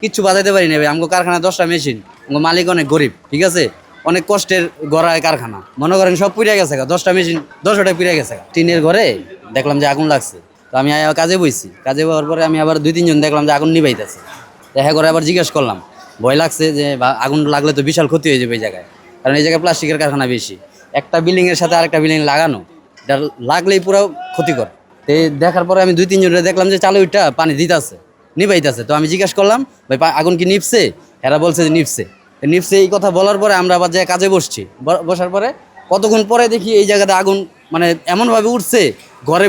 কিচ্ছু বাজাইতে পারি না ভাই। আমগো কারখানা 10টা মেশিন, আমগো মালিক অনেক গরিব, ঠিক আছে। অনেক কষ্টের গড়ায় কারখানা, মনে করেন সব পুড়ে গেছে, 10টা মেশিন 10টা পুড়ে গেছে। টিনের ঘরে দেখলাম যে আগুন লাগছে, তো আমি কাজে বইছি। কাজে পাওয়ার পরে আমি আবার 2-3 জন দেখলাম যে আগুন নিভাইতেছে। দেখা করে আবার জিজ্ঞেস করলাম, ভয় লাগছে যে আগুন লাগলে তো বিশাল ক্ষতি হয়ে যাবে এই জায়গায়, কারণ এই জায়গায় প্লাস্টিকের কারখানা বেশি। একটা বিল্ডিং এর সাথে আরেকটা বিল্ডিং লাগানো, এটা লাগলেই পুরো ক্ষতিকর। তো দেখার পরে আমি 2-3 জনের দেখলাম যে চালু ওইটা পানি দিতেছে, নিভাইতেছে। তো আমি জিজ্ঞাসা করলাম, ভাই আগুন কি নিভছে? এরা বলছে যে নিভছে। নিভছে এই কথা বলার পরে আমরা আবার যে কাজে বসছি। বসার পরে কতক্ষণ পরে দেখি এই জায়গাতে আগুন মানে এমনভাবে উঠছে, ঘরে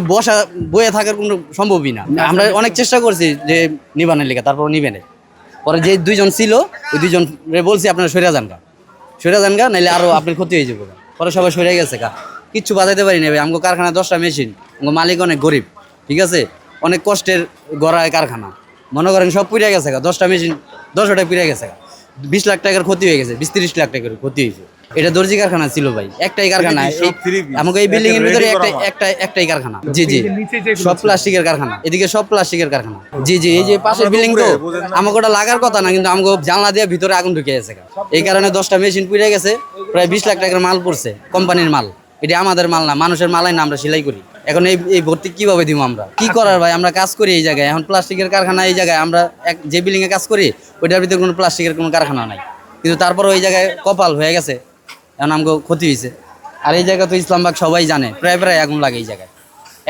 বয়ে থাকার কোনো সম্ভবই না। আমরা অনেক চেষ্টা করছি যে নিবানের লেগে, তারপর নিবে না। পরে যে 2 জন ছিল, ওই 2 জন বলছি আপনারা সইরা যান গা, নাইলে আরো আপনার ক্ষতি হয়ে যাবে। পরে সবাই সরে গেছে গা। কিচ্ছু বাজাইতে পারি না ভাই। আমগো কারখানা 10টা মেশিন, আমগো মালিক অনেক গরিব, ঠিক আছে। অনেক কষ্টের গড়ায় কারখানা, মনে করেন সব পুড়ে গেছে, 10টা মেশিন 10টা পুড়ে গেছে। 20 লাখ টাকার ক্ষতি হয়ে গেছে, 20-30 লাখ টাকার ক্ষতি হয়েছে। এটা দর্জি কারখানা ছিল ভাই, একটাই কারখানা। আমাকে এই বিল্ডিং এর ভিতরে একটাই কারখানা। জি জি, সব প্লাস্টিকের কারখানা, এদিকে সব প্লাস্টিকের কারখানা। জি জি, এই যে পাশের বিল্ডিং তো আমাকে ওটা লাগার কথা না, কিন্তু আমাকে জানলা দিয়ে ভিতরে আগুন ঢুকে গেছে। এই কারণে 10টা মেশিন পুড়ে গেছে, প্রায় 20 লাখ টাকার মাল পড়ছে, কোম্পানির মাল। এটা আমাদের মাল না, মানুষের মালাই না, আমরা সেলাই করি। এখন এই ভর্তি কিভাবে দিব আমরা? কি করার ভাই, আমরা কাজ করি এই জায়গায়। এখন প্লাস্টিকের কারখানা এই জায়গায়, আমরা যে বিল্ডিং এ কাজ করি ওইটার ভিতরে কোনো প্লাস্টিকের কোনো কারখানা নাই, কিন্তু তারপর ওই জায়গায় কপাল হয়ে গেছে, এখন আমাকে ক্ষতি হয়েছে। আর এই জায়গা তো ইসলামবাগ সবাই জানে, প্রায় আগুন লাগে এই জায়গায়।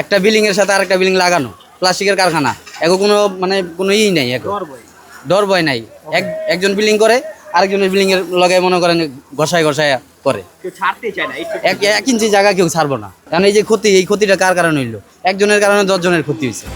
একটা বিল্ডিং এর সাথে আরেকটা বিল্ডিং লাগানো, প্লাস্টিকের কারখানা। এখন কোনো ই নেই, এখন ডর ভয় নাই। একজন বিল্ডিং করে, আরেকজনের বিল্ডিং এর লগে মনে করেন ঘষায় করে। 1 ইঞ্চি জায়গা কেউ ছাড়বো না। কারণ এই যে ক্ষতি, এই ক্ষতিটা কার কারণে হইলো? একজনের কারণে 10 জনের ক্ষতি হয়েছে।